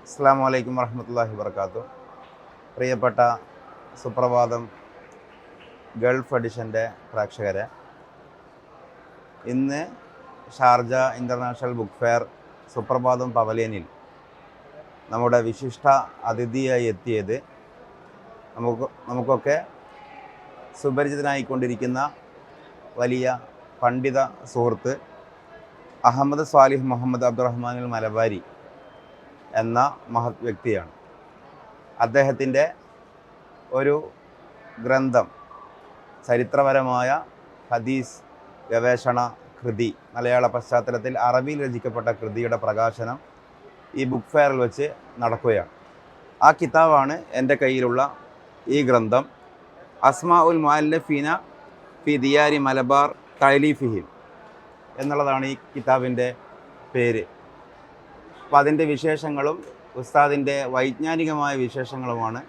അസ്സലാമു അലൈക്കും വറഹ്മത്തുള്ളാഹി വബറകാതുഹു. പ്രിയപ്പെട്ട സുപ്രഭാതം ഗൾഫ് എഡിഷൻ്റെ പ്രേക്ഷകരെ, ഇന്ന് ഷാർജ ഇൻ്റർനാഷണൽ ബുക്ക് ഫെയർ സുപ്രഭാതം പവലിയനിൽ നമ്മുടെ വിശിഷ്ട അതിഥിയായി എത്തിയത് നമുക്കൊക്കെ സുപരിചിതനായിക്കൊണ്ടിരിക്കുന്ന വലിയ പണ്ഡിത സുഹൃത്ത് അഹമ്മദ് സ്വാലിഹ് മുഹമ്മദ് അബ്ദുറഹ്മാനുൽ മലബാരി എന്ന മഹത് വ്യക്തിയാണ്. അദ്ദേഹത്തിൻ്റെ ഒരു ഗ്രന്ഥം, ചരിത്രപരമായ ഹദീസ് ഗവേഷണ കൃതി, മലയാള പശ്ചാത്തലത്തിൽ അറബിയിൽ രചിക്കപ്പെട്ട കൃതിയുടെ പ്രകാശനം ഈ ബുക്ക് ഫെയറിൽ വെച്ച് നടക്കുകയാണ്. ആ കിതാബാണ് എൻ്റെ കയ്യിലുള്ള ഈ ഗ്രന്ഥം, അസ്മാ ഉൽ മുഅല്ലഫീന ഫി ദിയാരി മലബാർ തഅലീഫിഹിം എന്നുള്ളതാണ് ഈ കിതാബിൻ്റെ പേര്. അപ്പോൾ അതിൻ്റെ വിശേഷങ്ങളും ഉസ്താദിൻ്റെ വൈജ്ഞാനികമായ വിശേഷങ്ങളുമാണ്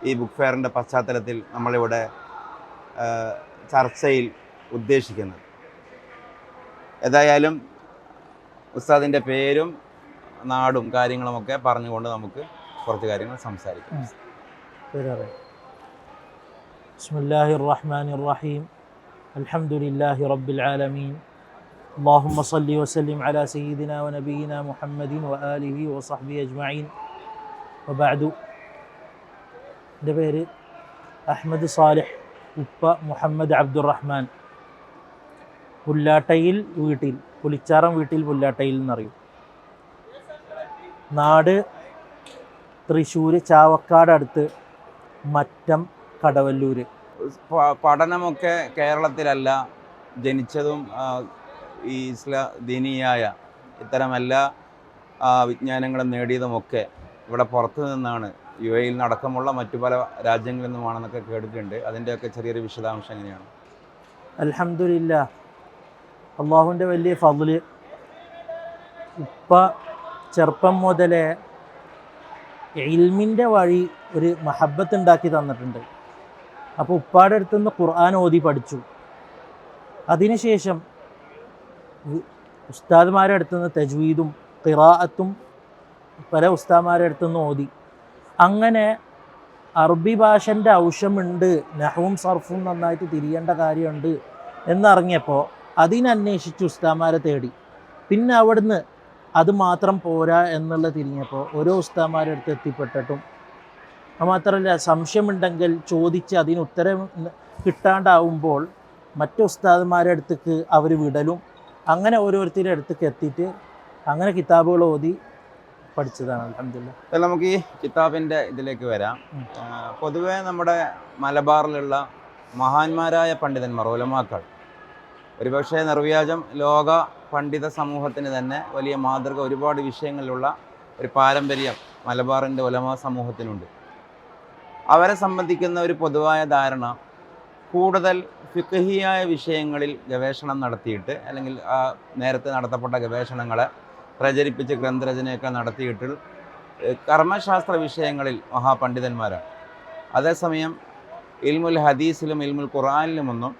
ഈ ബുക്ക് ഫെയറിൻ്റെ പശ്ചാത്തലത്തിൽ നമ്മളിവിടെ ചർച്ചയിൽ ഉദ്ദേശിക്കുന്നത്. ഏതായാലും ഉസ്താദിൻ്റെ പേരും നാടും കാര്യങ്ങളുമൊക്കെ പറഞ്ഞുകൊണ്ട് നമുക്ക് കുറച്ച് കാര്യങ്ങൾ സംസാരിക്കാം. ബിസ്മില്ലാഹിർ റഹ്മാനിർ റഹീം. അൽഹംദുലില്ലാഹി റബ്ബിൽ ആലമീൻ. اللهم صل وسلم على سيدنا ونبينا محمد وآله وصحبه أجمعين وبعد. എൻ്റെ പേര് അഹ്മദ് സാലിഹ്, ഉപ്പ മുഹമ്മദ് അബ്ദുറഹ്മാൻ. പുല്ലാട്ടയിൽ വീട്ടിൽ, പുലിച്ചാറം വീട്ടിൽ പുല്ലാട്ടയിൽ എന്നറിയും. നാട് തൃശ്ശൂർ ചാവക്കാട് അടുത്ത് മറ്റം കടവല്ലൂർ. പഠനമൊക്കെ കേരളത്തിലല്ല, ജനിച്ചതും ഈ ദീനിയായ ഇത്തരം എല്ലാ വിജ്ഞാനങ്ങളും നേടിയതുമൊക്കെ ഇവിടെ പുറത്തു നിന്നാണ്, യു എയിൽ നടക്കമുള്ള മറ്റു പല രാജ്യങ്ങളിൽ നിന്നുമാണെന്നൊക്കെ കേട്ടിട്ടുണ്ട്. അതിൻ്റെയൊക്കെ ചെറിയൊരു വിശദാംശം എങ്ങനെയാണ്? അൽഹംദുലില്ലാഹ്, അള്ളാഹുവിൻ്റെ വലിയ ഫضല്. ഉപ്പ ചെറുപ്പം മുതലേ ഇൽമിൻ്റെ വഴി ഒരു മഹബത്ത് ഉണ്ടാക്കി തന്നിട്ടുണ്ട്. അപ്പോൾ ഉപ്പാടെ അടുത്തുനിന്ന് ഖുർആൻ ഓതി പഠിച്ചു. അതിനുശേഷം ഉസ്താദ്മാരുടെ അടുത്തുനിന്ന് തജ്വീദും ഖിറാഅത്തും പല ഉസ്താദ്മാരുടെ അടുത്തുനിന്ന് ഓതി. അങ്ങനെ അറബി ഭാഷൻ്റെ ആവശ്യമുണ്ട്, നഹ്വും സർഫും നന്നായിട്ട് തിരിയേണ്ട കാര്യമുണ്ട് എന്നറിഞ്ഞപ്പോൾ അതിനന്വേഷിച്ച് ഉസ്താദ്മാരെ തേടി. പിന്നെ അവിടുന്ന് അത് മാത്രം പോരാ എന്നുള്ള തിരിഞ്ഞപ്പോൾ ഓരോ ഉസ്താദ്മാരുടെ അടുത്ത് എത്തിപ്പെട്ടിട്ടും, മാത്രമല്ല സംശയമുണ്ടെങ്കിൽ ചോദിച്ച് അതിന് ഉത്തരം കിട്ടാണ്ടാവുമ്പോൾ മറ്റു ഉസ്താദ്മാരുടെ അടുത്തേക്ക് അവർ വിടലും, അങ്ങനെ ഓരോരുത്തരുടെ അടുത്തേക്ക് എത്തിയിട്ട് അങ്ങനെ കിതാബുകൾ ഓതി പഠിച്ചതാണ്. അൽഹംദുലില്ലാഹ്. നമുക്ക് ഈ കിതാബിൻ്റെ ഇതിലേക്ക് വരാം. പൊതുവെ നമ്മുടെ മലബാറിലുള്ള മഹാന്മാരായ പണ്ഡിതന്മാർ, ഉലമാക്കൾ, ഒരുപക്ഷെ നിർവ്യാജം ലോക പണ്ഡിത സമൂഹത്തിന് തന്നെ വലിയ മാതൃക, ഒരുപാട് വിഷയങ്ങളിലുള്ള ഒരു പാരമ്പര്യം മലബാറിൻ്റെ ഉലമാ സമൂഹത്തിനുണ്ട്. അവരെ സംബന്ധിക്കുന്ന ഒരു പൊതുവായ ധാരണ, കൂടുതൽ ഫിഖ്ഹിയായ വിഷയങ്ങളിൽ ഗവേഷണം നടത്തിയിട്ട്, അല്ലെങ്കിൽ ആ നേരത്തെ നടത്തപ്പെട്ട ഗവേഷണങ്ങളെ പ്രചരിപ്പിച്ച് ഗ്രന്ഥരചനയൊക്കെ നടത്തിയിട്ട് കർമ്മശാസ്ത്ര വിഷയങ്ങളിൽ മഹാപണ്ഡിതന്മാരാണ്. അതേസമയം ഇൽമുൽ ഹദീസിലും ഇൽമുൽ ഖുർആനിലുമൊന്നും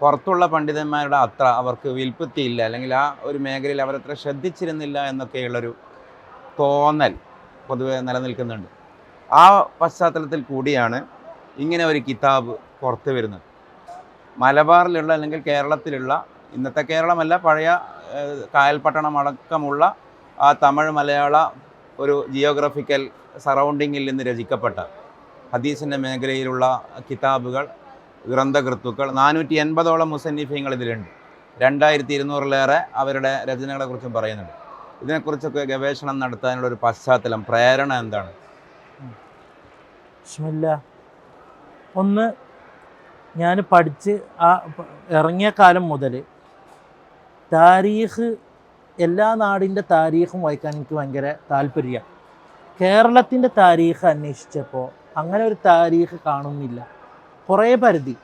പുറത്തുള്ള പണ്ഡിതന്മാരുടെ അത്ര അവർക്ക് വിൽപ്പത്തിയില്ല, അല്ലെങ്കിൽ ആ ഒരു മേഖലയിൽ അവരത്ര ശ്രദ്ധിച്ചിരുന്നില്ല എന്നൊക്കെയുള്ളൊരു തോന്നൽ പൊതുവെ നിലനിൽക്കുന്നുണ്ട്. ആ പശ്ചാത്തലത്തിൽ കൂടിയാണ് ഇങ്ങനെ ഒരു കിതാബ് പുറത്തു വരുന്നത്. മലബാറിലുള്ള, അല്ലെങ്കിൽ കേരളത്തിലുള്ള, ഇന്നത്തെ കേരളമല്ല, പഴയ കായൽപട്ടണം അടക്കമുള്ള ആ തമിഴ് മലയാള ഒരു ജിയോഗ്രഫിക്കൽ സറൗണ്ടിങ്ങിൽ നിന്ന് രചിക്കപ്പെട്ട ഹദീസിൻ്റെ മേഖലയിലുള്ള കിതാബുകൾ, ഗ്രന്ഥകൃത്തുക്കൾ 480ഓളം മുസന്നിഫീങ്ങൾ ഇതിലുണ്ട്. 2200-ലേറെ അവരുടെ രചനകളെക്കുറിച്ചും പറയുന്നുണ്ട്. ഇതിനെക്കുറിച്ചൊക്കെ ഗവേഷണം നടത്താനുള്ളൊരു പശ്ചാത്തലം, പ്രേരണ എന്താണ്? ബിസ്മില്ലാഹ്. ഒന്ന്, ഞാൻ പഠിച്ച് ആ ഇറങ്ങിയ കാലം മുതൽ താരീഖ്, എല്ലാ നാടിൻ്റെ താരീഖും വായിക്കാൻ എനിക്ക് ഭയങ്കര താല്പര്യമാണ്. കേരളത്തിൻ്റെ താരീഖ് അന്വേഷിച്ചപ്പോൾ അങ്ങനെ ഒരു താരീഖ് കാണുന്നില്ല, കുറേ പരിധി.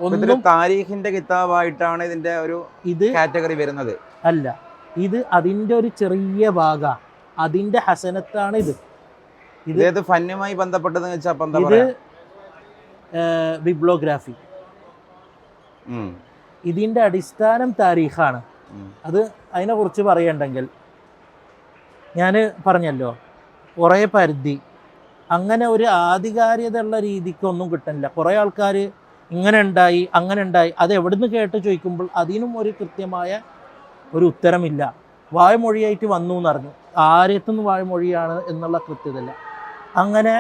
ഒന്നും താരീഖിൻ്റെ കിതാബായിട്ടാണ് ഇതിൻ്റെ ഒരു ഇത് കാറ്റഗറി വരുന്നത് അല്ല, ഇത് അതിൻ്റെ ഒരു ചെറിയ ഭാഗമാണ്, അതിൻ്റെ ഹസനത്താണ് ഇത്. ഇത് ഫന്നുമായി ബന്ധപ്പെട്ടതെന്ന് വെച്ചാൽ ഇത് ബിബ്ലോഗ്രാഫി, ഇതിൻ്റെ അടിസ്ഥാനം താരീഖാണ്. അത് അതിനെക്കുറിച്ച് പറയണ്ടെങ്കിൽ ഞാൻ പറഞ്ഞല്ലോ കുറേ പരിധി, അങ്ങനെ ഒരു ആധികാരികത ഉള്ള രീതിക്കൊന്നും കിട്ടുന്നില്ല. കുറേ ആൾക്കാർ ഇങ്ങനെ ഉണ്ടായി അങ്ങനെ ഉണ്ടായി, അത് എവിടുന്ന് കേട്ട് ചോദിക്കുമ്പോൾ അതിനും ഒരു കൃത്യമായ ഒരു ഉത്തരമില്ല. വായ്മൊഴിയായിട്ട് വന്നു എന്നറിഞ്ഞു, ആരെത്തുനിന്ന് വായ്മൊഴിയാണ് എന്നുള്ള കൃത്യതയില്ല. അങ്ങനെ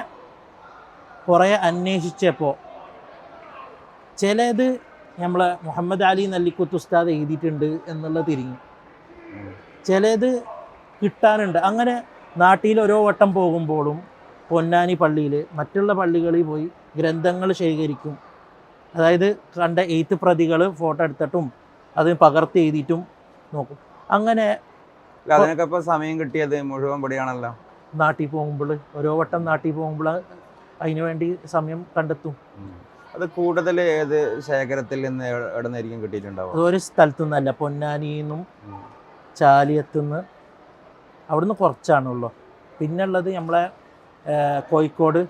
കുറേ അന്വേഷിച്ചപ്പോൾ ചിലത് നമ്മളെ മുഹമ്മദ് അലി നെല്ലിക്കുത്ത് ഉസ്താദ് എഴുതിയിട്ടുണ്ട് എന്നുള്ളത് തിരിഞ്ഞു, ചിലത് കിട്ടാനുണ്ട്. അങ്ങനെ നാട്ടിൽ ഓരോ വട്ടം പോകുമ്പോഴും പൊന്നാനി പള്ളിയിൽ മറ്റുള്ള പള്ളികളിൽ പോയി ഗ്രന്ഥങ്ങൾ ശേഖരിക്കും. അതായത് കണ്ട എഴുത്ത് പ്രതികൾ ഫോട്ടോ എടുത്തിട്ടും അത് പകർത്തി എഴുതിയിട്ടും നോക്കും. അങ്ങനെ അതിനൊക്കെ ഇപ്പൊ സമയം കിട്ടിയത് മുഴുവൻ പൊടിയാണല്ലോ. നാട്ടിൽ പോകുമ്പോൾ ഓരോ വട്ടം നാട്ടിൽ പോകുമ്പോൾ അതിനു വേണ്ടി സമയം കണ്ടെത്തും. അത് കൂടുതൽ ഏത് ശേഖരത്തിൽ നിന്ന് എവിടെ നിന്നായിരിക്കും കിട്ടിയിട്ടുണ്ടാവും? അതൊരു സ്ഥലത്തു നിന്നല്ല, പൊന്നാനിയിൽ നിന്നും ചാലിയത്തുനിന്ന്, അവിടുന്ന് കുറച്ചാണുള്ളൂ. പിന്നുള്ളത് നമ്മളെ കോഴിക്കോട്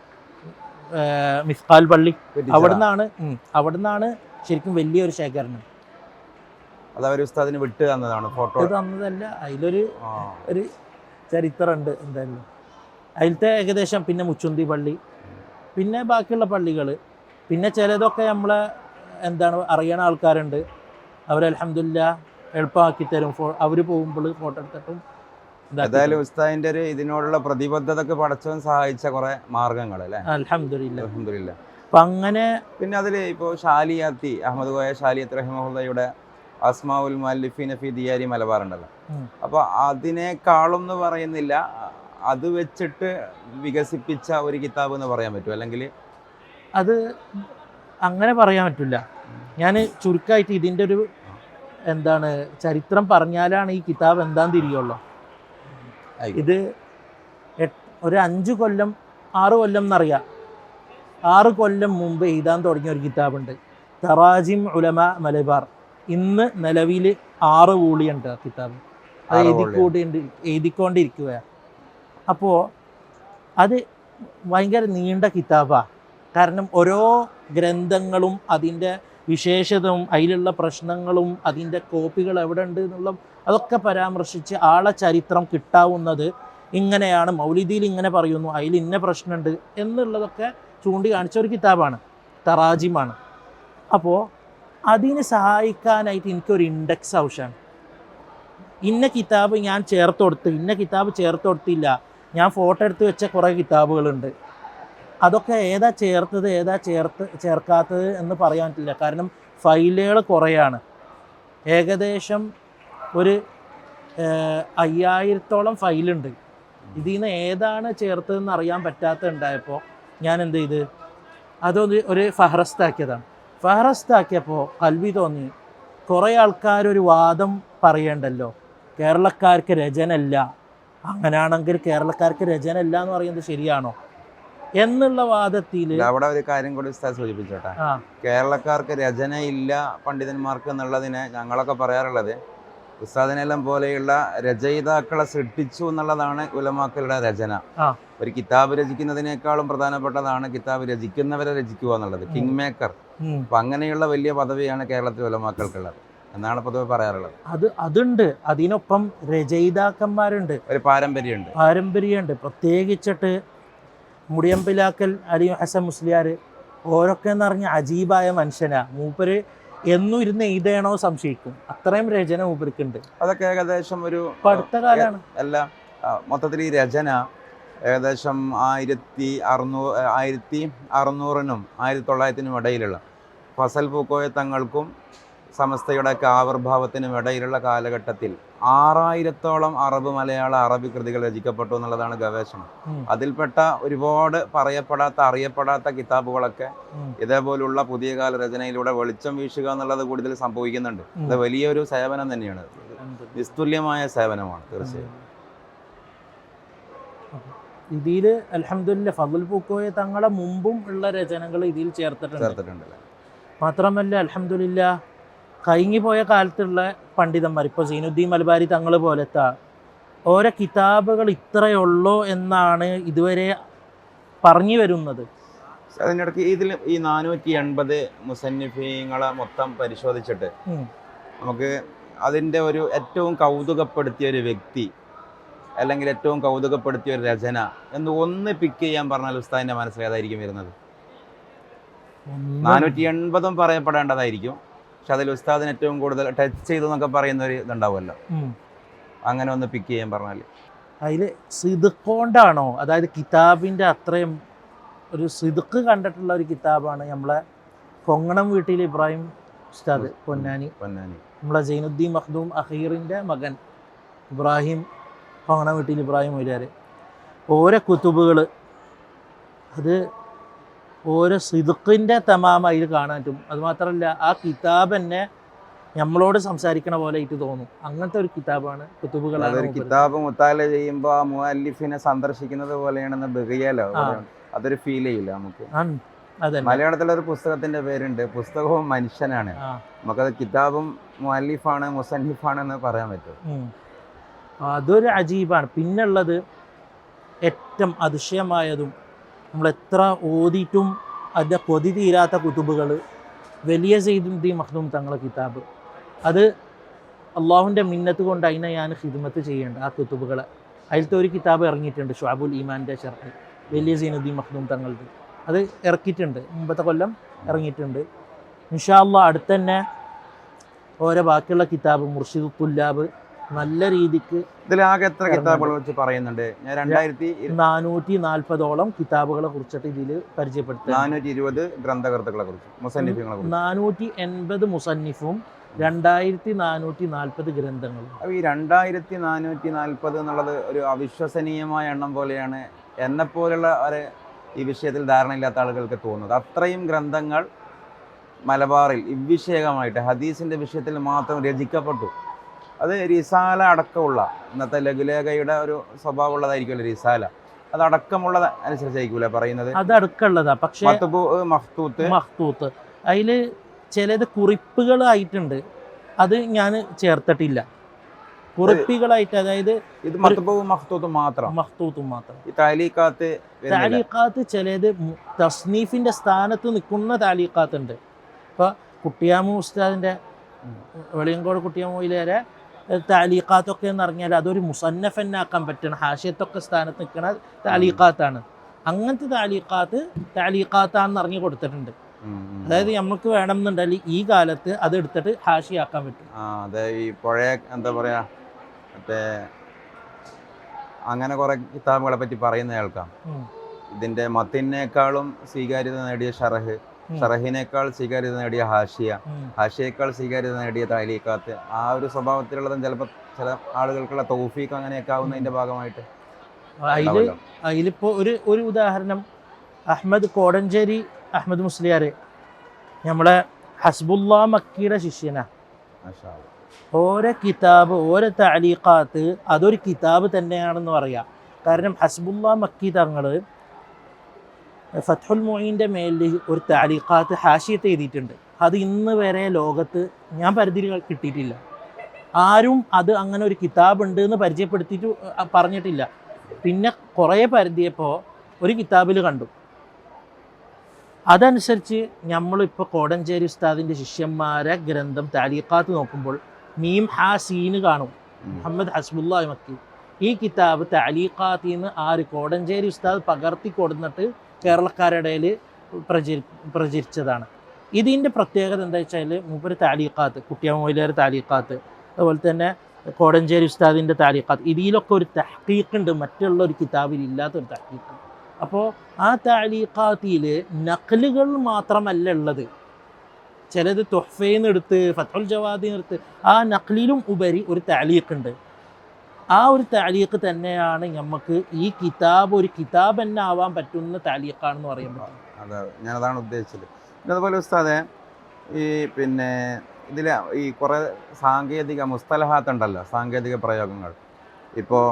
മിസ്കാൽ പള്ളി, അവിടുന്നാണ് ശരിക്കും വലിയൊരു ശേഖരണം. അത് അവർ ഉസ്താദിന് വിട്ട് തന്നതാണ്, ഫോട്ടോ തന്നതല്ല, അതിലൊരു ചരിത്രമുണ്ട് എന്തായാലും. അതിലത്തെ ഏകദേശം പിന്നെ മുച്ചുന്തി പള്ളി, പിന്നെ ബാക്കിയുള്ള പള്ളികൾ, പിന്നെ ചിലതൊക്കെ നമ്മളെ അറിയണ ആൾക്കാരുണ്ട്, അവർ അൽഹംദുലില്ലാ എളുപ്പമാക്കി തരും. അവർ പോകുമ്പോൾ ഫോട്ടോ എടുത്തിട്ടും. ഏതായാലും ഉസ്താദിന്റെ ഒരു ഇതിനോടുള്ള പ്രതിബദ്ധതക്ക് പടച്ചവൻ സഹായിച്ച കുറെ മാർഗങ്ങൾ അല്ലേ? അൽഹംദുലില്ലാ. അപ്പൊ അങ്ങനെ പിന്നെ അതിൽ ഇപ്പോൾ ഷാലിയാത്തി അഹമ്മദ് കോയ ഷാലിയത്ത് റഹിമഹുള്ളയുടെ അസ്മാഉൽ മുഅല്ലിഫീന ഫി ദിയാരി മലബാർ ഉണ്ടല്ലോ, അപ്പോൾ അതിനേക്കാളും എന്ന് പറയുന്നില്ല, അത് വെച്ചിട്ട് വികസിപ്പിച്ച ഒരു കിതാബ് എന്ന് പറയാൻ പറ്റും, അല്ലെങ്കിൽ അത് അങ്ങനെ പറയാൻ പറ്റില്ല. ഞാൻ ചുരുക്കമായിട്ട് ഇതിൻ്റെ ഒരു ചരിത്രം പറഞ്ഞാലാണ് ഈ കിതാബ് എന്താന്ന് തിരിയുള്ളൂ. ഇത് ഒരു 5 കൊല്ലം 6 കൊല്ലം എന്നറിയാം, 6 കൊല്ലം മുമ്പ് എഴുതാൻ തുടങ്ങിയ ഒരു കിതാബുണ്ട്, തറാജിം ഉലമ മലബാർ. ഇന്ന് നിലവിൽ 6 വോളിയുണ്ട് ആ കിതാബ്, അത് എഴുതിക്കൊണ്ടിരിക്കുകയാണ്. അപ്പോൾ അത് ഭയങ്കര നീണ്ട കിതാബാണ്. കാരണം ഓരോ ഗ്രന്ഥങ്ങളും അതിൻ്റെ വിശേഷതയും അതിലുള്ള പ്രശ്നങ്ങളും അതിൻ്റെ കോപ്പികൾ എവിടെ ഉണ്ട് എന്നുള്ള അതൊക്കെ പരാമർശിച്ച് ആളെ ചരിത്രം കിട്ടാവുന്നത് ഇങ്ങനെയാണ്, മൗലിദിയിൽ ഇങ്ങനെ പറയുന്നു, അതിൽ ഇന്ന പ്രശ്നമുണ്ട് എന്നുള്ളതൊക്കെ ചൂണ്ടിക്കാണിച്ച ഒരു കിതാബാണ്, തറാജിമാണ്. അപ്പോൾ അതിന് സഹായിക്കാനായിട്ട് എനിക്കൊരു ഇൻഡെക്സ് ആവശ്യമാണ്. ഇന്ന കിതാബ് ഞാൻ ചേർത്ത് കൊടുത്ത്, ഇന്ന കിതാബ് ചേർത്ത് കൊടുത്തില്ല, ഞാൻ ഫോട്ടോ എടുത്ത് വെച്ച കുറേ കിതാബുകളുണ്ട്. അതൊക്കെ ഏതാ ചേർത്തത് ഏതാ ചേർക്കാത്തത് എന്ന് പറയാൻ പറ്റില്ല. കാരണം ഫയലുകൾ കുറേയാണ്, ഏകദേശം ഒരു 5000-ഓളം ഫയലുണ്ട്. ഇതിൽ നിന്ന് ഏതാണ് ചേർത്തതെന്ന് അറിയാൻ പറ്റാത്ത ഉണ്ടായപ്പോൾ ഞാൻ എന്ത് ചെയ്ത് അതൊന്ന് ഒരു ഫഹറസ്താക്കിയതാണ്. ഫഹറസ്താക്കിയപ്പോൾ കൽവി തോന്നി, കുറേ ആൾക്കാരൊരു വാദം പറയണ്ടല്ലോ, കേരളക്കാർക്ക് രചനല്ല, അങ്ങനെയാണെങ്കിൽ കേരളക്കാർക്ക് രചനല്ല എന്ന് പറയുന്നത് ശരിയാണോ എന്നുള്ള വാദത്തിൽ അവിടെ ഒരു കാര്യം കൂടി സൂചിപ്പിച്ചോട്ടെ. കേരളക്കാർക്ക് രചനയില്ല പണ്ഡിതന്മാർക്ക് എന്നുള്ളതിനെ ഞങ്ങളൊക്കെ പറയാറുള്ളത് ഉസ്താദിനെല്ലാം പോലെയുള്ള രചയിതാക്കളെ സൃഷ്ടിച്ചു എന്നുള്ളതാണ് ഉലമാക്കളുടെ രചന. ഒരു കിതാബ് രചിക്കുന്നതിനേക്കാളും പ്രധാനപ്പെട്ടതാണ് കിതാബ് രചിക്കുന്നവരെ രചിക്കുക എന്നുള്ളത്, കിങ് മേക്കർ. അപ്പൊ അങ്ങനെയുള്ള വലിയ പദവിയാണ് കേരളത്തിലെ ഉലമാക്കൾക്കുള്ളത് എന്നാണ് പൊതുവെ പറയാറുള്ളത്. അതുണ്ട്, അതിനൊപ്പം രചയിതാക്കന്മാരുണ്ട്, ഒരു പാരമ്പര്യമുണ്ട്. പ്രത്യേകിച്ചിട്ട് മുടിയമ്പിലാക്കൽ അലി ഹസൻ മുസ്ലിയാർ, ഓരൊക്കെ എന്ന് പറഞ്ഞാൽ അജീബായ മനുഷ്യനാണ്. മൂപ്പര് എന്നും ഇരുന്ന് എഴുതണോ സംശയിക്കും, അത്രയും രചന മൂപ്പർക്കുണ്ട്. അതൊക്കെ ഏകദേശം ഒരു അടുത്ത കാലമാണ്. അല്ല, മൊത്തത്തിൽ ഈ രചന ഏകദേശം 1600-നും 1900-നും ഇടയിലുള്ള ഫസൽ പൂക്കോയ തങ്ങൾക്കും സമസ്തയുടെയൊക്കെ ആവിർഭാവത്തിനും ഇടയിലുള്ള കാലഘട്ടത്തിൽ 6000-ഓളം അറബ് മലയാള അറബി കൃതികൾ രചിക്കപ്പെട്ടു എന്നുള്ളതാണ് ഗവേഷണം. അതിൽപ്പെട്ട ഒരുപാട് പറയപ്പെടാത്ത അറിയപ്പെടാത്ത കിതാബുകളൊക്കെ ഇതേപോലുള്ള പുതിയ കാല രചനയിലൂടെ വെളിച്ചം വീശുക എന്നുള്ളത് കൂടുതൽ സംഭവിക്കുന്നുണ്ട്. അത് വലിയൊരു സേവനം തന്നെയാണ്, നിസ്തുല്യമായ സേവനമാണ് തീർച്ചയായും. ഇതിൽ അൽഹംദുലില്ലാ ഫضൽ പൂക്കോയ തങ്ങളെ മുമ്പും ഉള്ള രചനകൾ ഇതിൽ ചേർത്തിട്ടുണ്ട്. മാത്രമല്ല അൽഹംദുലില്ലാ കഴിഞ്ഞു പോയ കാലത്തുള്ള പണ്ഡിതന്മാർ, ഇപ്പോൾ സീനുദ്ദീൻ മലബാരി തങ്ങൾ പോലത്തെ ഓരോ കിതാബുകൾ ഇത്രയുള്ളൂ എന്നാണ് ഇതുവരെ പറഞ്ഞു വരുന്നത്. അതിനിടയ്ക്ക് ഇതിൽ ഈ 480 മുസന്നിഫീങ്ങളെ മൊത്തം പരിശോധിച്ചിട്ട് നമുക്ക് അതിൻ്റെ ഒരു ഏറ്റവും കൗതുകപ്പെടുത്തിയ ഒരു വ്യക്തി അല്ലെങ്കിൽ ഏറ്റവും കൗതുകപ്പെടുത്തിയ ഒരു രചന എന്ന് ഒന്ന് പിക്ക് ചെയ്യാൻ പറഞ്ഞാൽ ഉസ്താദിന്റെ മനസ്സിൽ ഏതായിരിക്കും വരുന്നത്? 480 പറയപ്പെടേണ്ടതായിരിക്കും, പക്ഷെ അതിൽ ഉസ്താദിന് ഏറ്റവും കൂടുതൽ ടച്ച് ചെയ്തു എന്നൊക്കെ പറയുന്ന ഒരു ഇതുണ്ടാവുമല്ലോ. അങ്ങനെ ഒന്ന് പിക്ക് ചെയ്യാൻ പറഞ്ഞാൽ അതിൽ സിദുക്കൊണ്ടാണോ, അതായത് കിതാബിൻ്റെ അത്രയും ഒരു സിദുക്ക് കണ്ടിട്ടുള്ള ഒരു കിതാബാണ് നമ്മളെ കൊങ്ങണം വീട്ടിൽ ഇബ്രാഹിം ഉസ്താദ് പൊന്നാനി. നമ്മളെ സൈനുദ്ദീൻ മഖ്ദൂം അഖീറിൻ്റെ മകൻ ഇബ്രാഹിം, കൊങ്ങണം വീട്ടിൽ ഇബ്രാഹിം മൊയ്ലിയാർ. ഓരോ കുത്തുബുകൾ അത് ഓരോ സിദുക്കിൻ്റെ തമാമ അതിൽ കാണാൻ പറ്റും. അതുമാത്രമല്ല ആ കിതാബ് തന്നെ നമ്മളോട് സംസാരിക്കണ പോലെ ആയിട്ട് തോന്നും. അങ്ങനത്തെ ഒരു കിതാബാണ് കുത്തുബുകളാണ്. കിതാബ് മുത്താല ചെയ്യുമ്പോൾ ആ മുഅല്ലിഫിനെ സന്ദർശിക്കുന്നത് പോലെയാണെന്ന് ബഗിയാലോ, അതൊരു ഫീൽ ചെയ്യില്ല നമുക്ക്. മലയാളത്തിലൊരു പുസ്തകത്തിന്റെ പേരുണ്ട്, പുസ്തകവും മനുഷ്യനാണ്. നമുക്കത് കിതാബും മുഅല്ലിഫാണ് മുസന്നിഫാണ് എന്ന് പറയാൻ പറ്റും. അതൊരു അജീബാണ്. പിന്നുള്ളത് ഏറ്റവും അതിശയമായതും നമ്മൾ എത്ര ഓതിയിട്ടും അതിൻ്റെ കൊതി തീരാത്ത കുത്തുബുകൾ, വലിയ സൈനുദ്ദീൻ മഖ്ദൂം തങ്ങളെ കിതാബ്. അത് അള്ളാഹുവിൻ്റെ മിന്നത്ത് കൊണ്ട് അതിനെ ഞാൻ ഖിദ്മത്ത് ചെയ്യേണ്ട ആ കുത്തുബുകളെ. അതിലത്തെ ഒരു കിതാബ് ഇറങ്ങിയിട്ടുണ്ട്, ഷുഅബുൽ ഈമാൻ്റെ ഷർഹ്, വലിയ സൈനുദ്ദീൻ മഖ്ദൂം തങ്ങളത്. അത് ഇറക്കിയിട്ടുണ്ട്, മുമ്പത്തെ കൊല്ലം ഇറങ്ങിയിട്ടുണ്ട്. ഇൻഷാ അല്ലാഹ് അടുത്ത് തന്നെ ഓരോ ബാക്കിയുള്ള കിതാബ് മുർഷിദു തുല്ലാബ് നല്ല രീതിക്ക്. ഇതിലാകെ എത്ര കിതാബുകൾ വെച്ച് പറയുന്നുണ്ട്? ഞാൻ 440ഓളം കിതാബുകളെ കുറിച്ചിട്ട് ഇതിൽ പരിചയപ്പെടുത്തി. 420 ഗ്രന്ഥകർത്താക്കളെ കുറിച്ച്, മുസന്നിഫുകളെ കുറിച്ച്. 480 മുസന്നിഫും 2440 ഗ്രന്ഥങ്ങളും. ഈ 2440 എന്നുള്ളത് ഒരു അവിശ്വസനീയമായ എണ്ണം പോലെയാണ് എന്നെപ്പോലുള്ള ഒരു ഈ വിഷയത്തിൽ ധാരണയില്ലാത്ത ആളുകൾക്ക് തോന്നുന്നത്. അത്രയും ഗ്രന്ഥങ്ങൾ മലബാറിൽ ഇവിഷയകമായിട്ട് ഹദീസിൻ്റെ വിഷയത്തിൽ മാത്രം രചിക്കപ്പെട്ടു. അത് റിസാല അടക്കമുള്ള, ഇന്നത്തെ ലഘുലേഖയുടെ ഒരു സ്വഭാവമുള്ളതായിരിക്കുമല്ലോ റിസാല, അത് അടക്കമുള്ളത് അനുസരിച്ചായിരിക്കൂല പറയുന്നത്. അത് അടക്കമുള്ളതാ, പക്ഷേ മഖ്തൂത്ത് അതിൽ ചിലത് കുറിപ്പുകളായിട്ടുണ്ട്, അത് ഞാൻ ചേർത്തിട്ടില്ല. കുറിപ്പുകളായിട്ട്, അതായത് ഇത് മഖ്തൂത്തും മാത്രം. ഈ താലീഖാത്ത് ചിലത് തസ്നീഫിന്റെ സ്ഥാനത്ത് നിൽക്കുന്ന താലീഖാത്ത് ഉണ്ട്. ഇപ്പൊ കുട്ടിയാമു ഉസ്താദിന്റെ വെളിയങ്കോട് കുട്ടിയാമു മൊയ്ലിയാരെ താലീഖാത്തൊക്കെ എന്ന് പറഞ്ഞാൽ അതൊരു മുസന്നഫന്നാക്കാൻ പറ്റണം, ഹാഷിയത്തൊക്കെ സ്ഥാനത്ത് നിൽക്കുന്ന താലീഖാത്താണ്. അങ്ങനത്തെ താലീഖാത്താണെന്ന് അറിഞ്ഞു കൊടുത്തിട്ടുണ്ട്. അതായത് നമുക്ക് വേണമെന്നുണ്ടെങ്കിൽ ഈ കാലത്ത് അത് എടുത്തിട്ട് ഹാഷിയാക്കാൻ പറ്റും. അതെ, ഈ പഴയ എന്താ പറയാ, മറ്റേ അങ്ങനെ കുറെ കിതാബുകളെ പറ്റി പറയുന്ന കേൾക്കാം. ഇതിന്റെ മത്തിനേക്കാളും സ്വീകാര്യത നേടിയ ഷറഹ്, ഷറഹിനേക്കാൾ സ്വീകാര്യത നേടിയ ഹാഷിയ, ഹാഷിയേക്കാൾ സ്വീകാര്യത നേടിയ താലീഖാത്ത്. ആ ഒരു സ്വഭാവത്തിലുള്ളതും ചിലപ്പോൾ ചില ആളുകൾക്കുള്ള തൗഫീഖ് അങ്ങനെയൊക്കെ ആവുന്നതിന്റെ ഭാഗമായിട്ട്. അതിലിപ്പോ ഒരു ഉദാഹരണം, അഹമ്മദ് കോടഞ്ചേരി അഹമ്മദ് മുസ്ലിയാർ നമ്മളെ ഹസ്ബുല്ലാ മക്കിയുടെ ശിഷ്യനാ. ഓരോ കിതാബ്, ഓരോ താലീഖാത്ത് അതൊരു കിതാബ് തന്നെയാണെന്ന് പറയാം. കാരണം ഹസ്ബുല്ലാ മക്കി തങ്ങൾ ഫത്ഹുൽ മുഈൻ്റെ മേലിൽ ഒരു താലീഖാത്ത് ഹാഷിയത്ത് എഴുതിയിട്ടുണ്ട്. അത് ഇന്ന് വരെ ലോകത്ത് ഞാൻ പരിധിയിൽ കിട്ടിയിട്ടില്ല. ആരും അത് അങ്ങനെ ഒരു കിതാബ് ഉണ്ട് എന്ന് പരിചയപ്പെടുത്തിയിട്ട് പറഞ്ഞിട്ടില്ല. പിന്നെ കുറേ പരിധിയപ്പോൾ ഒരു കിതാബിൽ കണ്ടു. അതനുസരിച്ച് നമ്മളിപ്പോൾ കോടഞ്ചേരി ഉസ്താദിൻ്റെ ശിഷ്യന്മാരെ ഗ്രന്ഥം താലീഖാത്ത് നോക്കുമ്പോൾ മീം ഹാ സീന് കാണും, മുഹമ്മദ് ഹസ്ബുല്ലാ മക്കി. ഈ കിതാബ് താലീഖാത്തിൽ നിന്ന് കോടഞ്ചേരി ഉസ്താദ് പകർത്തി കൊടുന്നിട്ട് കേരളക്കാരുടെ ഇടയിൽ പ്രചരിച്ചതാണ്. ഇതിൻ്റെ പ്രത്യേകത എന്താ വെച്ചാൽ മൂപ്പര് താലീഖാത്ത്, കുട്ടിയാമു മൊയ്ലിയാർ താലീഖാത്ത്, അതുപോലെ തന്നെ കോടഞ്ചേരി ഉസ്താദിൻ്റെ താലീഖാത്ത്, ഇതിലൊക്കെ ഒരു തഹ്ഖീഖ് ഉണ്ട്, മറ്റുള്ള ഒരു കിതാബിൽ ഇല്ലാത്തൊരു തഹ്ഖീഖ്. അപ്പോൾ ആ താലീഖാത്തിൽ നഖലുകൾ മാത്രമല്ല ഉള്ളത്, ചിലത് തുഹ്ഫയിൽ എടുത്ത് ഫത്ഹുൽ ജവാദിൽ എടുത്ത് ആ നഖലിലും ഉപരി ഒരു താലീഖ് ഉണ്ട്. ആ ഒരു താലീഖ് തന്നെയാണ് നമുക്ക് ഈ കിതാബ് ഒരു കിതാബ് തന്നെ ആവാൻ പറ്റുന്ന താലീഖാണെന്ന് പറയുമ്പോൾ. അതെ, ഞാനതാണ് ഉദ്ദേശിച്ചത്. പിന്നെ അതുപോലെ ഉസ്താദെ, ഈ പിന്നെ ഇതിൽ ഈ കുറേ സാങ്കേതിക മുസ്തലഹാത്ത് ഉണ്ടല്ലോ, സാങ്കേതിക പ്രയോഗങ്ങൾ. ഇപ്പോൾ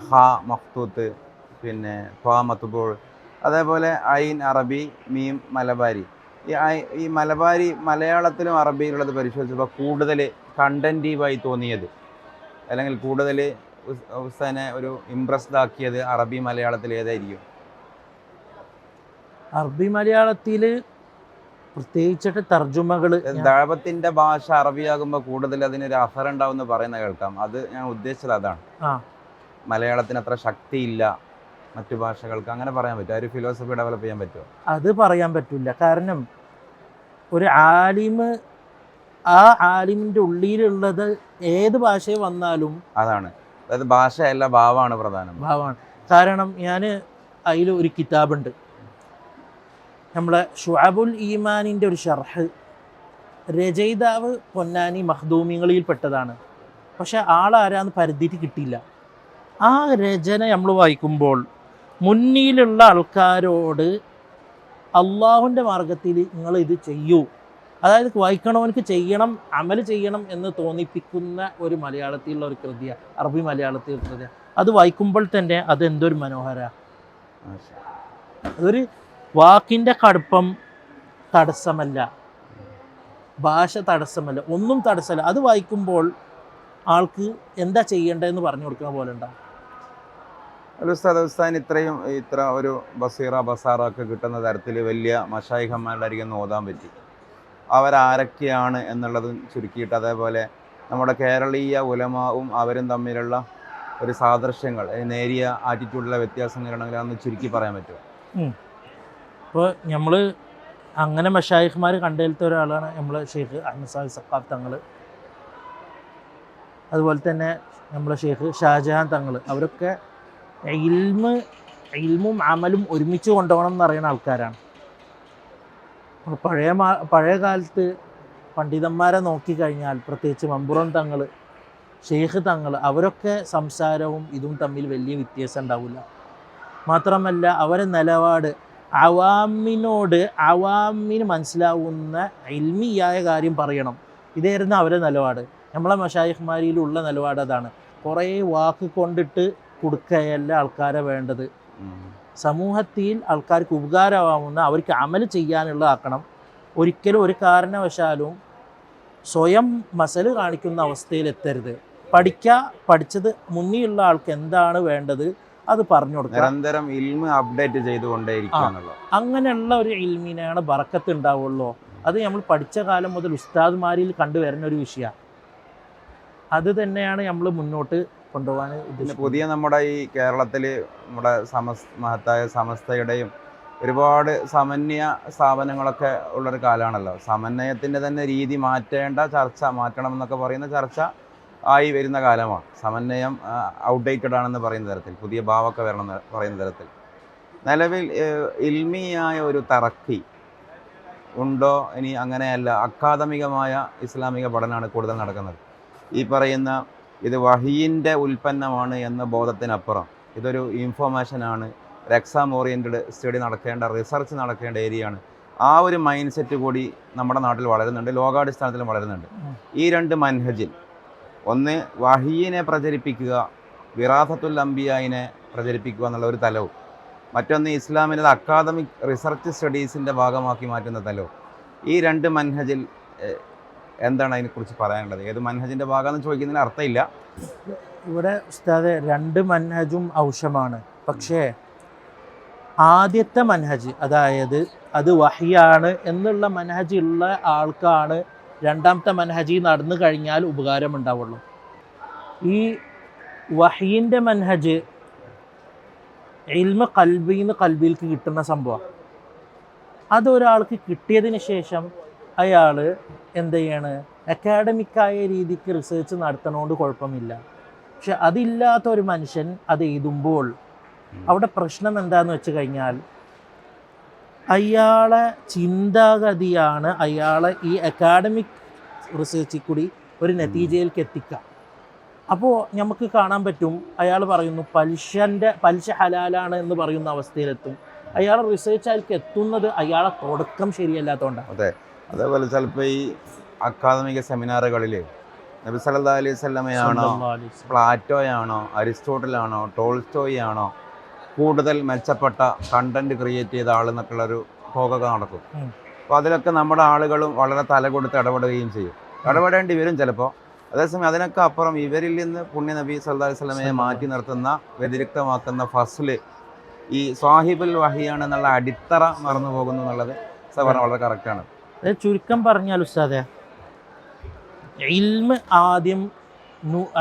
ഹ മഖ്തൂത്ത്, പിന്നെ ത്വാ മത്ബൂൾ, അതേപോലെ ഐൻ അറബി, മീം മലബാരി. ഈ മലബാരി മലയാളത്തിലും അറബിയിലുള്ളത് പരിശോധിച്ചപ്പോൾ കൂടുതൽ കണ്ടൻറ്റീവായി തോന്നിയത്, അല്ലെങ്കിൽ കൂടുതൽ ഉസ്താദിനെ ഒരു ഇംപ്രസ്ഡ് ആക്കിയത് അറബി മലയാളത്തിൽ ഏതായിരിക്കും? അറബി മലയാളത്തിൽ പ്രത്യേകിച്ചിട്ട് തർജുമകൾ, ദഅവത്തിന്റെ ഭാഷ അറബിയാകുമ്പോൾ കൂടുതൽ അതിനൊരു അസർ ഉണ്ടാവും എന്ന് പറയുന്ന കേൾക്കാം. അത് ഞാൻ ഉദ്ദേശിച്ചത് അതാണ്. മലയാളത്തിന് അത്ര ശക്തിയില്ല മറ്റു ഭാഷകൾക്ക്, അങ്ങനെ പറയാൻ പറ്റുമോ? ഒരു ഫിലോസഫി ഡെവലപ്പ് ചെയ്യാൻ പറ്റുമോ? അത് പറയാൻ പറ്റില്ല. കാരണം ഒരു ആലിമ്, ആ ആലിമിൻ്റെ ഉള്ളിലുള്ളത് ഏത് ഭാഷയിൽ വന്നാലും അതാണ്, അതായത് ഭാഷയല്ല ഭാവമാണ് പ്രധാനം. ഭാവമാണ്. കാരണം ഞാൻ അതിൽ ഒരു കിതാബുണ്ട്, നമ്മളെ ഷുഅബുൽ ഈമാനിൻ്റെ ഒരു ഷർഹ്. രചയിതാവ് പൊന്നാനി മഖ്ദൂമികളിൽ പെട്ടതാണ്, പക്ഷെ ആളാരാന്ന് പരിധിക്ക് കിട്ടിയില്ല. ആ രചന നമ്മൾ വായിക്കുമ്പോൾ മുന്നിലുള്ള ആൾക്കാരോട് അള്ളാഹുവിൻ്റെ മാർഗത്തിൽ നിങ്ങൾ ഇത് ചെയ്യൂ, അതായത് വായിക്കണവനക്ക് ചെയ്യണം, അമൽ ചെയ്യണം എന്ന് തോന്നിപ്പിക്കുന്ന ഒരു മലയാളത്തിലുള്ള ഒരു കൃതിയാണ്, അറബി മലയാളത്തിലുള്ള കൃതിയാണ്. അത് വായിക്കുമ്പോൾ തന്നെ അതെന്തൊരു മനോഹര. അതൊരു വാക്കിൻ്റെ കടുപ്പം തടസ്സമല്ല, ഭാഷ തടസ്സമല്ല, ഒന്നും തടസ്സമല്ല. അത് വായിക്കുമ്പോൾ ആൾക്ക് എന്താ ചെയ്യേണ്ടതെന്ന് പറഞ്ഞു കൊടുക്കുന്ന പോലെ ഉണ്ടാവും. ഉസ്താദിന് ഇത്ര ഒരു ബസാറ ഒക്കെ കിട്ടുന്ന തരത്തിൽ വലിയ മശായിഖന്മാരുടെ അരികെ ഓതാൻ പറ്റി. അവരാരൊക്കെയാണ് എന്നുള്ളതും ചുരുക്കിയിട്ട്, അതേപോലെ നമ്മുടെ കേരളീയ ഉലമാവും അവരും തമ്മിലുള്ള ഒരു സാദൃശ്യങ്ങൾ, നേരിയ ആറ്റിറ്റ്യൂഡിലെ വ്യത്യാസങ്ങളുണ്ടെങ്കിൽ അതൊന്ന് ചുരുക്കി പറയാൻ പറ്റുമോ? ഇപ്പോൾ നമ്മൾ അങ്ങനെ മശായിഖ്മാർ കണ്ടെടുത്ത ഒരാളാണ് നമ്മൾ ഷെയ്ഖ് അഹ്മദ് സാഹിബ് സഖാഫ് തങ്ങൾ, അതുപോലെ തന്നെ നമ്മളെ ഷെയ്ഖ് ഷാജഹാൻ തങ്ങൾ. അവരൊക്കെ ഇൽമും അമലും ഒരുമിച്ച് കൊണ്ടുപോകണം എന്ന് പറയുന്ന ആൾക്കാരാണ്. പഴയ കാലത്ത് പണ്ഡിതന്മാരെ നോക്കിക്കഴിഞ്ഞാൽ, പ്രത്യേകിച്ച് മമ്പുറം തങ്ങൾ, ഷെയ്ഖ് തങ്ങൾ, അവരൊക്കെ സംസാരവും ഇതും തമ്മിൽ വലിയ വ്യത്യാസം ഉണ്ടാവില്ല. മാത്രമല്ല അവരെ നിലപാട് അവാമിന് മനസ്സിലാവുന്ന ഇൽമിയായ കാര്യം പറയണം, ഇതായിരുന്നു അവരെ നിലപാട്. നമ്മളെ മശായിഖ്മാരിയിലുള്ള നിലപാട് അതാണ്. കുറേ വാക്ക് കൊണ്ടിട്ട് കൊടുക്കുകയല്ല ആൾക്കാരെ വേണ്ടത്. സമൂഹത്തിൽ ആൾക്കാർക്ക് ഉപകാരമാവുന്ന, അവർക്ക് അമൽ ചെയ്യാനുള്ളതാക്കണം. ഒരിക്കലും ഒരു കാരണവശാലും സ്വയം മസല് കാണിക്കുന്ന അവസ്ഥയിൽ എത്തരുത്. പഠിച്ചത് മുന്നിലുള്ള ആൾക്ക് എന്താണ് വേണ്ടത് അത് പറഞ്ഞു കൊടുക്കുക. നിരന്തരം ഇൽമ് അപ്ഡേറ്റ് ചെയ്തുകൊണ്ടേയിരിക്കുക. അങ്ങനെയുള്ള ഒരു ഇൽമിനാണ് ബറക്കത്ത് ഉണ്ടാവുള്ളൂ. അത് നമ്മൾ പഠിച്ച കാലം മുതൽ ഉസ്താദ്മാരിൽ കണ്ടുവരുന്ന ഒരു വിഷയമാണ്. അത് തന്നെയാണ് നമ്മൾ മുന്നോട്ട് കൊണ്ടുപോകാൻ ഉദ്ദേശിക്കുന്നത്. പുതിയ നമ്മുടെ ഈ കേരളത്തിൽ നമ്മുടെ മഹത്തായ സമസ്തയുടെയും ഒരുപാട് സമന്വയ സ്ഥാപനങ്ങളൊക്കെ ഉള്ളൊരു കാലമാണല്ലോ. സമന്വയത്തിൻ്റെ തന്നെ രീതി മാറ്റണം എന്നൊക്കെ പറയുന്ന ചർച്ച ആയി വരുന്ന കാലമാണ്. സമന്വയം ഔട്ട്ഡേറ്റഡ് ആണെന്ന് പറയുന്ന തരത്തിൽ, പുതിയ ഭാവമൊക്കെ വരണമെന്ന് പറയുന്ന തരത്തിൽ നിലവിൽ ഇൽമിയായ ഒരു തറക്കി ഉണ്ടോ? ഇനി അങ്ങനെയല്ല, അക്കാദമികമായ ഇസ്ലാമിക പഠനമാണ് കൂടുതൽ നടക്കുന്നത്. ഈ പറയുന്ന ഇത് വഹീൻ്റെ ഉൽപ്പന്നമാണ് എന്ന ബോധത്തിനപ്പുറം ഇതൊരു ഇൻഫോർമേഷനാണ്, ഒരു എക്സാം ഓറിയൻറ്റഡ് സ്റ്റഡി നടക്കേണ്ട, റിസർച്ച് നടക്കേണ്ട ഏരിയയാണ്. ആ ഒരു മൈൻഡ് സെറ്റ് കൂടി നമ്മുടെ നാട്ടിൽ വളരുന്നുണ്ട്, ലോകാടിസ്ഥാനത്തിലും വളരുന്നുണ്ട്. ഈ രണ്ട് മൻഹജിൽ, ഒന്ന് വഹീനെ പ്രചരിപ്പിക്കുക, വിറാഥത്തുൽ അംബിയായിനെ പ്രചരിപ്പിക്കുക എന്നുള്ള ഒരു തലവും, മറ്റൊന്ന് ഇസ്ലാമിനെ അക്കാദമിക് റിസർച്ച് സ്റ്റഡീസിൻ്റെ ഭാഗമാക്കി മാറ്റുന്ന തലവും. ഈ രണ്ട് മൻഹജിൽ എന്താണ് അതിനെക്കുറിച്ച് പറയാനുള്ളത്? ഏത് മൻഹജിൻ്റെ ഭാഗമെന്ന് ചോദിക്കുന്നതിന് അർത്ഥമില്ല. ഇവിടെ ഉസ്താദെ രണ്ട് മൻഹജും ആവശ്യമാണ്. പക്ഷേ ആദ്യത്തെ മൻഹജ്, അതായത് അത് വഹിയാണ് എന്നുള്ള മൻഹജ് ഉള്ള ആൾക്കാണ് രണ്ടാമത്തെ മൻഹജ് നടന്നു കഴിഞ്ഞാൽ ഉപകാരം ഉണ്ടാവുള്ളൂ. ഈ വഹീൻ്റെ മൻഹജ് ഇൽമ കൽബിന്ന് കൽബിലേക്ക് കിട്ടുന്ന സംഭവം. അതൊരാൾക്ക് കിട്ടിയതിന് ശേഷം അയാൾ എന്ത് ചെയ്യാണ്, അക്കാഡമിക്കായ രീതിക്ക് റിസർച്ച് നടത്തണോണ്ട് കുഴപ്പമില്ല. പക്ഷെ അതില്ലാത്ത ഒരു മനുഷ്യൻ അത് എഴുതുമ്പോൾ അവിടെ പ്രശ്നം എന്താണെന്ന് വെച്ച് കഴിഞ്ഞാൽ, അയാളെ ചിന്താഗതിയാണ് അയാളെ ഈ അക്കാഡമിക് റിസർച്ചിൽ കൂടി ഒരു നതീജയിലേക്ക് എത്തിക്കുക. അപ്പോൾ നമുക്ക് കാണാൻ പറ്റും, അയാൾ പറയുന്നു പലിശ ഹലാലാണ് എന്ന് പറയുന്ന അവസ്ഥയിലെത്തും. അയാളെ റിസർച്ച് അയാൾക്ക് എത്തുന്നത് അയാളെ തുടക്കം ശരിയല്ലാത്തതുകൊണ്ടാണ്. അതെ, അതേപോലെ ചിലപ്പോൾ ഈ അക്കാദമിക സെമിനാറുകളിൽ നബി സല്ലല്ലാഹു അലൈഹി വസല്ലമയാണോ, പ്ലാറ്റോയാണോ, അരിസ്റ്റോട്ടിലാണോ, ടോൾസ്റ്റോയി ആണോ കൂടുതൽ മെച്ചപ്പെട്ട കണ്ടന്റ് ക്രിയേറ്റ് ചെയ്ത ആളെന്നൊക്കെയുള്ളൊരു ടോക്കൊക്കെ നടക്കും. അപ്പോൾ അതിലൊക്കെ നമ്മുടെ ആളുകളും വളരെ തല കൊടുത്ത് ഇടപെടുകയും ചെയ്യും, ഇടപെടേണ്ടി വരും ചിലപ്പോൾ. അതേസമയം അതിനൊക്കെ അപ്പുറം ഇവരിൽ നിന്ന് പുണ്യ നബി സല്ലല്ലാഹു അലൈഹി വസല്ലമയെ മാറ്റി നിർത്തുന്ന, വ്യതിരിക്തമാക്കുന്ന ഫസ്ല്, ഈ സാഹിബുൽ വഹിയാണെന്നുള്ള അടിത്തറ മറന്നു പോകുന്നു എന്നുള്ളത് പറഞ്ഞാൽ വളരെ കറക്റ്റാണ്. ചുരുക്കം പറഞ്ഞാൽ ഉസ്താദെ, ഇൽമ് ആദ്യം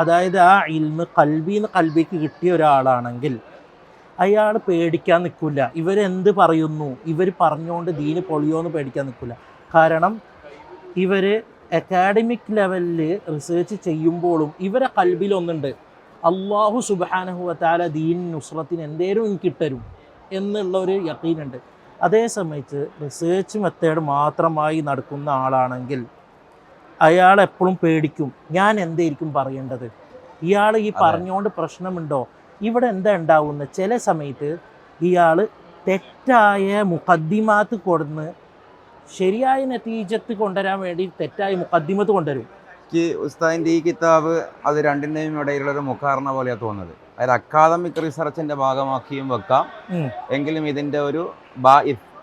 അതായത് ആ ഇൽമ് കൽബിന്ന് കൽബിക്ക് കിട്ടിയ ഒരാളാണെങ്കിൽ അയാൾ പേടിക്കാൻ നിൽക്കില്ല. ഇവരെന്ത് പറയുന്നു, ഇവർ പറഞ്ഞുകൊണ്ട് ദീന് പൊളിയോന്ന് പേടിക്കാൻ നിൽക്കില്ല. കാരണം ഇവർ അക്കാഡമിക് ലെവലിൽ റിസർച്ച് ചെയ്യുമ്പോഴും ഇവരെ കൽബിലൊന്നുണ്ട്, അള്ളാഹു സുബ്ഹാനഹു വ തആല ദീൻ നുസ്രത്തിന് എന്തേലും എനിക്ക് ഇട്ടരും എന്നുള്ള ഒരു യഖീനുണ്ട്. അതേ സമയത്ത് റിസർച്ച് മെത്തേഡ് മാത്രമായി നടക്കുന്ന ആളാണെങ്കിൽ അയാൾ എപ്പോഴും പേടിക്കും, ഞാൻ എന്തായിരിക്കും പറയേണ്ടത്, ഇയാൾ ഈ പറഞ്ഞുകൊണ്ട് പ്രശ്നമുണ്ടോ, ഇവിടെ എന്താ ഉണ്ടാവുന്നത്. ചില സമയത്ത് ഇയാൾ തെറ്റായ മുഖദ്ദിമാത്ത് കൊടുന്ന് ശരിയായ നതീജത്ത് കൊണ്ടുവരാൻ വേണ്ടി തെറ്റായ മുഖദ്ദിമത്ത് കൊണ്ടുവരും. ഉസ്താദിൻ്റെ ഈ കിതാബ് അത് രണ്ടിൻ്റെയും ഇടയിലുള്ളൊരു മുഖാർണ പോലെയാണ് തോന്നുന്നത്. അതായത് അക്കാദമിക് റിസർച്ചിൻ്റെ ഭാഗമാക്കിയും വെക്കാം, എങ്കിലും ഇതിൻ്റെ ഒരു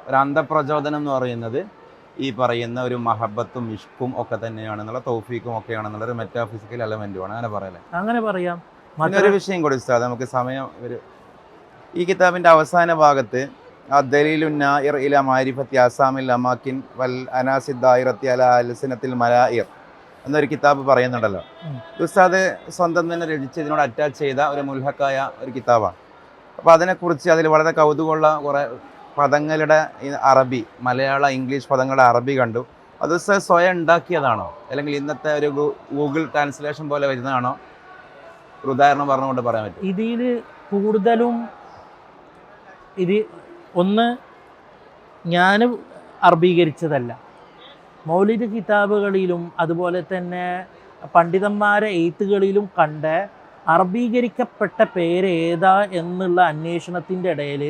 ഒരു അന്ധപ്രചോദനം എന്ന് പറയുന്നത് ഈ പറയുന്ന ഒരു മഹബത്തും ഇഷ്കും ഒക്കെ തന്നെയാണെന്നുള്ള തൗഫീഖും ഒക്കെയാണെന്നുള്ള ഒരു മെറ്റാഫിസിക്കൽ എലമെൻറ്റുമാണ്. അങ്ങനെ പറയാം. ഒരു വിഷയം കൂടി ഉസ്താദ്, നമുക്ക് സമയം ഈ കിതാബിൻ്റെ അവസാന ഭാഗത്ത് ദലീലുൻ നായിർ ഇല മാരിഫത്തി അസാമിൽ അമാക്കിൻ വൽ അനാസിദ് ദായിറത്തി അല അൽസിനത്തിൽ മലായിർ എന്നൊരു കിതാബ് പറയുന്നുണ്ടല്ലോ. ഉസ്താദ് സ്വന്തം തന്നെ രചിച്ച് ഇതിനോട് അറ്റാച്ച് ചെയ്ത ഒരു മുൽഹക്കായ ഒരു കിതാബാണ്. അപ്പോൾ അതിനെക്കുറിച്ച് അതിൽ വളരെ കൗതുകമുള്ള കുറേ പദങ്ങളുടെ അറബി, മലയാള ഇംഗ്ലീഷ് പദങ്ങളുടെ അറബി കണ്ടു. അത് ഉസ്താദ് സ്വയം ഉണ്ടാക്കിയതാണോ, അല്ലെങ്കിൽ ഇന്നത്തെ ഒരു ഗൂഗിൾ ട്രാൻസ്ലേഷൻ പോലെ വരുന്നതാണോ? ഒരു ഉദാഹരണം പറഞ്ഞുകൊണ്ട് പറയാൻ പറ്റും. ഇതിൽ കൂടുതലും ഒന്ന് ഞാൻ അറബീകരിച്ചതല്ല, മൗലിദ് കിതാബുകളിലും അതുപോലെ തന്നെ പണ്ഡിതന്മാരെ എഴുത്തുകളിലും കണ്ട അറബീകരിക്കപ്പെട്ട പേര് ഏതാ എന്നുള്ള അന്വേഷണത്തിൻ്റെ ഇടയിൽ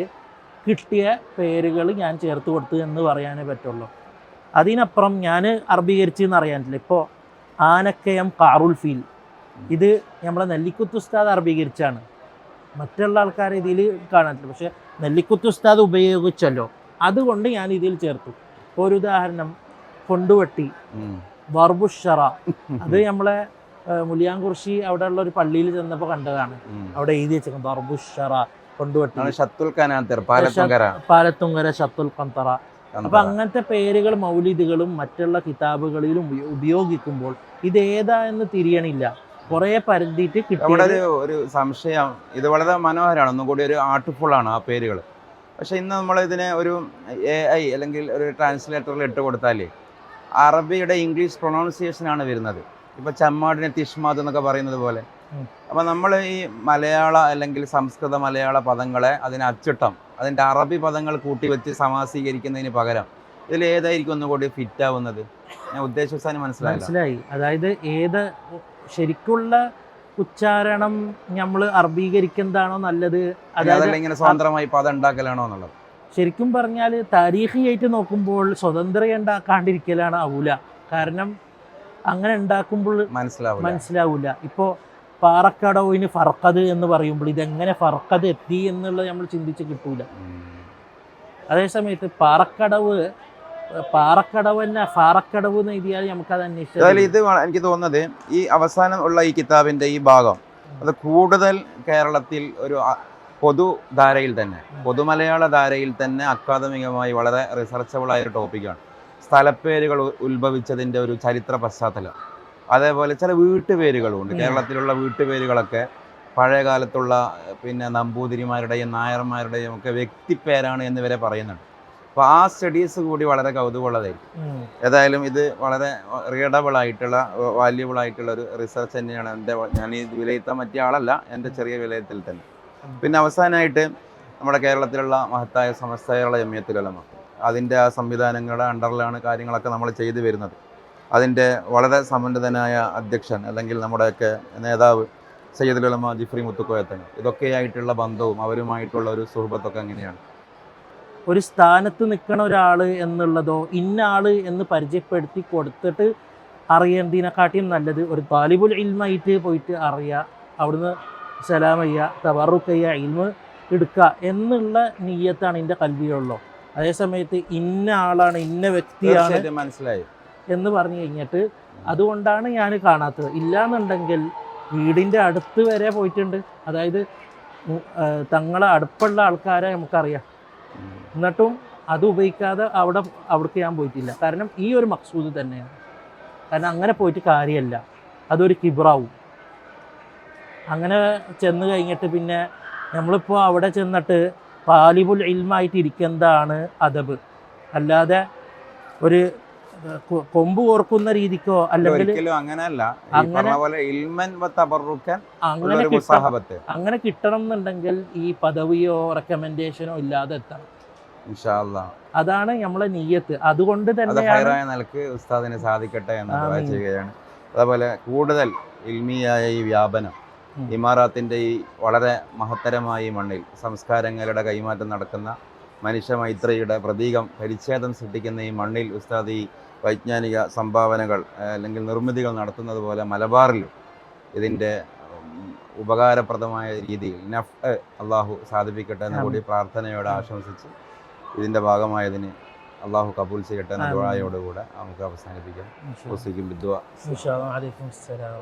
കിട്ടിയ പേരുകൾ ഞാൻ ചേർത്ത് കൊടുത്തു എന്ന് പറയാനേ പറ്റുള്ളൂ. അതിനപ്പുറം ഞാൻ അറബീകരിച്ചെന്ന് അറിയാനില്ല. ഇപ്പോൾ ആനക്കയം കാറുൽ ഫീൽ, ഇത് നമ്മളെ നെല്ലിക്കുത്ത് ഉസ്താദ് അറബീകരിച്ചാണ്, മറ്റുള്ള ആൾക്കാർ ഇതിൽ കാണാനില്ല. പക്ഷേ നെല്ലിക്കുത്ത് ഉസ്താദ് ഉപയോഗിച്ചല്ലോ, അതുകൊണ്ട് ഞാൻ ഇതിൽ ചേർത്തു. ഇപ്പോൾ ഒരു ഉദാഹരണം, കൊണ്ടുവട്ടി, ബർബുഷറ, അത് നമ്മളെ മുലിയാൻകുറിശി അവിടെ ഉള്ള ഒരു പള്ളിയിൽ ചെന്നപ്പോൾ കണ്ടതാണ്. അവിടെ എഴുതി വെച്ചേക്കും ബർബുഷറ, കൊണ്ടുവട്ടി, പാലത്തുങ്കര, ഷത്തുൽ ഖന്തറ. അപ്പൊ അങ്ങനത്തെ പേരുകൾ മൗലിദുകളും മറ്റുള്ള കിതാബുകളിലും ഉപയോഗിക്കുമ്പോൾ ഇതേതാ എന്ന് തിരിയണില്ല. കുറെ പരതിയിട്ട് കിട്ടിയ ഒരു സംശയം, ഇത് വളരെ മനോഹരമാണ്, ഒന്നും കൂടി ഒരു ആർട്ട്ഫുൾ ആണ് ആ പേരുകൾ. പക്ഷെ ഇന്ന് നമ്മൾ ഇതിനെ ഒരു AI അല്ലെങ്കിൽ ഒരു ട്രാൻസ്ലേറ്ററിൽ ഇട്ട് കൊടുത്താൽ അറബിയുടെ ഇംഗ്ലീഷ് പ്രൊണൗൺസിയേഷനാണ് വരുന്നത്. ഇപ്പോൾ ചമ്മാടിനെ തിഷ്മാദ് എന്നൊക്കെ പറയുന്നത് പോലെ. അപ്പോൾ നമ്മൾ ഈ മലയാള അല്ലെങ്കിൽ സംസ്കൃത മലയാള പദങ്ങളെ അതിനെ അച്ചിട്ടം അതിൻ്റെ അറബി പദങ്ങൾ കൂട്ടിവെച്ച് സമാസീകരിക്കുന്നതിന് പകരം ഇതിൽ ഏതായിരിക്കും ഒന്നുകൂടി ഫിറ്റ് ആവുന്നത്? ഞാൻ ഉദ്ദേശിച്ചാൽ മനസ്സിലായി. അതായത് ഏത് ശരിക്കുള്ള ഉച്ചാരണം നമ്മൾ അറബീകരിക്കുന്നതാണോ നല്ലത്, അതല്ല ഇങ്ങനെ സ്വതന്ത്രമായി പദം ഉണ്ടാക്കലാണോ എന്നുള്ളത്? ശരിക്കും പറഞ്ഞാൽ താരീഖിയായിട്ട് നോക്കുമ്പോൾ സ്വതന്ത്രം ഉണ്ടാക്കാണ്ടിരിക്കലാണ് ഔല. കാരണം അങ്ങനെ ഉണ്ടാക്കുമ്പോൾ മനസ്സിലാവില്ല. ഇപ്പോൾ പാറക്കടവിന് ഫർഖദ് എന്ന് പറയുമ്പോൾ ഇതെങ്ങനെ ഫർഖദ് എത്തി എന്നുള്ളത് നമ്മൾ ചിന്തിച്ച് കിട്ടൂല. അതേസമയത്ത് പാറക്കടവ് തന്നെ ഫാറക്കടവ് എന്ന് എഴുതിയാൽ നമുക്കത് അന്വേഷിച്ചാൽ ഇത് എനിക്ക് തോന്നുന്നത് ഈ അവസാനം ഉള്ള ഈ കിതാബിൻ്റെ ഈ ഭാഗം അത് കൂടുതൽ കേരളത്തിൽ ഒരു പൊതുധാരയിൽ തന്നെ പൊതുമലയാള ധാരയിൽ തന്നെ അക്കാദമികമായി വളരെ റിസർച്ചബിളായ ഒരു ടോപ്പിക്കാണ്. സ്ഥലപ്പേരുകൾ ഉത്ഭവിച്ചതിൻ്റെ ഒരു ചരിത്ര പശ്ചാത്തലം, അതേപോലെ ചില വീട്ടുപേരുകളുണ്ട്. കേരളത്തിലുള്ള വീട്ടുപേരുകളൊക്കെ പഴയ കാലത്തുള്ള പിന്നെ നമ്പൂതിരിമാരുടെയും നായർമാരുടെയും ഒക്കെ വ്യക്തിപ്പേരാണ് എന്നിവരെ പറയുന്നുണ്ട്. അപ്പോൾ ആ സ്റ്റഡീസ് കൂടി വളരെ കൗതുകമുള്ളതായിരിക്കും. ഏതായാലും ഇത് വളരെ റീഡബിൾ ആയിട്ടുള്ള വാല്യുബിൾ ആയിട്ടുള്ള ഒരു റിസർച്ച് തന്നെയാണ്. ഞാൻ ഈ വിലയിരുത്താൻ പറ്റിയ ആളല്ല, എൻ്റെ ചെറിയ വിലയിരുത്തൽ തന്നെ. പിന്നെ അവസാനമായിട്ട് നമ്മുടെ കേരളത്തിലുള്ള മഹത്തായ സമസ്തകളുടെ ജമിയത്തുൽ ഉലമ, അതിൻ്റെ ആ സംവിധാനങ്ങളുടെ അണ്ടറിലാണ് കാര്യങ്ങളൊക്കെ നമ്മൾ ചെയ്തു വരുന്നത്. അതിൻ്റെ വളരെ സമന്വിതനായ അധ്യക്ഷൻ അല്ലെങ്കിൽ നമ്മുടെയൊക്കെ നേതാവ് സയ്യിദുൽ ഉലമ ജിഫ്രി മുത്തുക്കോയത്തങ്ങൾ, ഇതൊക്കെയായിട്ടുള്ള ബന്ധവും അവരുമായിട്ടുള്ള ഒരു സുഹൃബത്തൊക്കെ എങ്ങനെയാണ്? ഒരു സ്ഥാനത്ത് നിൽക്കണ ഒരാൾ എന്നുള്ളതോ ഇന്ന ആൾ എന്ന് പരിചയപ്പെടുത്തി കൊടുത്തിട്ട് അറിയേണ്ടതിനെക്കാട്ടിയും നല്ലത് ഒരു താലിബുൽ ഇൽമായിട്ട് പോയിട്ട് അറിയുക, അവിടുന്ന് സലാം ചെയ്യുക, തബറുക്ക് ചെയ്യുക, ഇൽമ് എടുക്കുക എന്നുള്ള നീയത്താണ് എൻ്റെ കൽവിയുള്ളൂ. അതേസമയത്ത് ഇന്ന ആളാണ് ഇന്ന വ്യക്തിയാണ് മനസ്സിലായി എന്ന് പറഞ്ഞു കഴിഞ്ഞിട്ട് അതുകൊണ്ടാണ് ഞാൻ കാണാത്തത്. ഇല്ലയെന്നുണ്ടെങ്കിൽ വീടിൻ്റെ അടുത്ത് വരെ പോയിട്ടുണ്ട്. അതായത് തങ്ങളെ അടുപ്പുള്ള ആൾക്കാരെ നമുക്കറിയാം, എന്നിട്ടും അത് ഉപയോഗിക്കാതെ അവിടേക്ക് ഞാൻ പോയിട്ടില്ല. കാരണം ഈ ഒരു മക്സൂദ് തന്നെയാണ്. കാരണം അങ്ങനെ പോയിട്ട് കാര്യമല്ല, അതൊരു കിബ്രാവും. അങ്ങനെ ചെന്ന് കഴിഞ്ഞിട്ട് പിന്നെ നമ്മളിപ്പോൾ അവിടെ ചെന്നിട്ട് താലിബുൽ ഇൽമായിട്ട് ഇരിക്കുന്നതാണ് അദബ്. അല്ലാതെ ഒരു കൊമ്പ് കോർക്കുന്ന രീതിക്കോ അല്ലെങ്കിൽ ഒരിക്കലും അങ്ങനെയല്ല. ഈ അങ്ങനെ പറഞ്ഞ പോലെ ഇൽമൻ വ തബറുക്കൻ അങ്ങനെ ഉള്ളൊരു കിട്ടണം. മുസാഹബത്ത് അങ്ങനെ കിട്ടണം എന്നുണ്ടെങ്കിൽ ഈ പദവിയോ റെക്കമെൻഡേഷനോ ഇല്ലാതെ എത്തണം. ഇൻഷാ അല്ലാഹ്. അതാണ് നമ്മളെ നിയ്യത്ത്. അതുകൊണ്ട് അത് തന്നെയാണ് ഹൈറായ നിലക്ക് ഉസ്താദിന് സാധിക്കട്ടെ എന്ന് ദുആ ആമീൻ. ചെയ്യുകയാണ്. അതേപോലെ കൂടുതൽ ഇൽമിയായ ഈ വ്യാപനം ഇമാറാത്തിൻ്റെ ഈ വളരെ മഹത്തരമായ ഈ മണ്ണിൽ സംസ്കാരങ്ങളുടെ കൈമാറ്റം നടക്കുന്ന മനുഷ്യ മൈത്രിയുടെ പ്രതീകം പരിച്ഛേദം സൃഷ്ടിക്കുന്ന ഈ മണ്ണിൽ ഉസ്താദ് ഈ വൈജ്ഞാനിക സംഭാവനകൾ അല്ലെങ്കിൽ നിർമ്മിതികൾ നടത്തുന്നത് പോലെ മലബാറിലും ഇതിൻ്റെ ഉപകാരപ്രദമായ രീതിയിൽ അള്ളാഹു സാധിപ്പിക്കട്ടെ എന്ന് കൂടി പ്രാർത്ഥനയോടെ ആശംസിച്ച് ഇതിൻ്റെ ഭാഗമായതിന് അള്ളാഹു കബൂൽ ചെയ്യട്ടെ എന്ന ദുആയോടുകൂടെ നമുക്ക് അവസാനിപ്പിക്കാം. ഇൻഷാ വസിക്കും ബിദ്ദുആ. അല്ലാഹ്. അലൈക്കും അസ്സലാം.